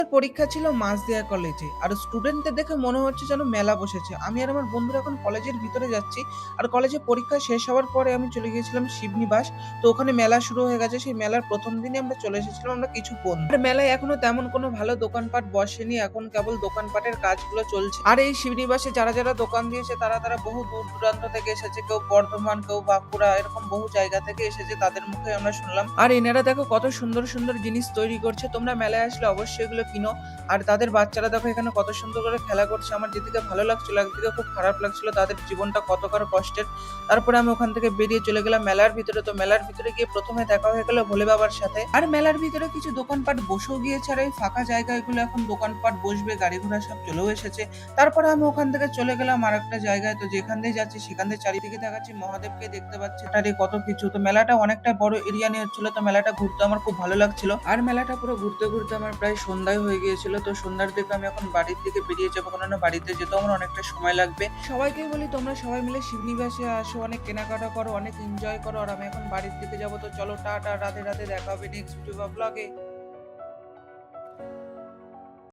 পরীক্ষা ছিল মাঝদিয়া কলেজে। আর স্টুডেন্টদের দেখে মনে হচ্ছে যেন মেলা বসেছে। আমি আর আমার বন্ধুরা এখন কলেজের ভিতরে যাচ্ছি। আর কলেজে পরীক্ষা শেষ হওয়ার পরে আমি চলে গিয়েছিলাম শিবনিবাস। তো ওখানে মেলা শুরু হয়ে গেছে। সেই মেলার ১ম দিনই আমরা চলে এসেছিলাম আমরা কিছু বন্ধু। আর মেলায় এখনো তেমন কোনো ভালো দোকানপাট বসেনি। এখন কেবল দোকানপাটের কাজগুলো চলছে। আর এই শিবনিবাসে যারা দোকান দিয়েছে তারা বহু দূর-দূরান্ত থেকে এসেছে। কেউ বর্ধমান, কেউ বাঁকুড়া এরকম বহু জায়গা থেকে এসেছে। তাদের মুখে আমরা শুনলাম। আর এনারা দেখো কত সুন্দর জিনিস তৈরি করছে। তোমরা মেলায় আসলে অবশ্যই এগুলো কিনো। আর তাদের বাচ্চারা দেখো এখানে কত সুন্দর করে খেলা করছে। আমার যেদিকে ভালো লাগছিল একদিকে খুব খারাপ লাগছিল তাদের জীবনটা কতখানি কষ্টের। তারপরে আমি ওখান থেকে বেরিয়ে চলে গেলাম মেলার ভিতরে। তো মেলার ভিতরে গিয়ে প্রথমে দেখা হয়ে গেল ভোলে বাবার সাথে। আর মেলার ভিতরে কিছু দোকানপাট বসেও গিয়েছে। আর এই ফাঁকা জায়গাগুলো এখন দোকানপাট বসবে, গাড়ি ঘোড়া সব চলেও এসেছে। তারপরে আমি ওখান থেকে চলে গেলাম আরেকটা জায়গায়। তো যেখান দিয়ে যাচ্ছি সেখান দিয়ে চারিদিকে দেখাচ্ছি মহাদেবকে দেখতে পাচ্ছি। আর এই কত কিছু। তো মেলাটা অনেকটা বড় এরিয়া নিয়ে হচ্ছিল। তো মেলাটা ঘুরতে আমার খুব ভালো লাগছিল। আর মেলাটা পুরো ঘুরতে আমার প্রায় সন্ধ্যায় হয়ে গিয়েছিল। তো সন্ধ্যার দিকে আমি এখন বাড়ির দিকে বেরিয়ে যাবো, কারণ বাড়িতে যেতেও আমার অনেকটা সময় লাগবে। সবাইকে বলি তোমরা সবাই মিলে শিবনিবাসে আসো, অনেক কেনাকাটা করো, অনেক এনজয় করো। আর আমি এখন বাড়ির দিকে যাবো। তো চলো টাটা, রাধে রাধে, দেখা হবে নেক্সট ভিডিও বা ব্লগে।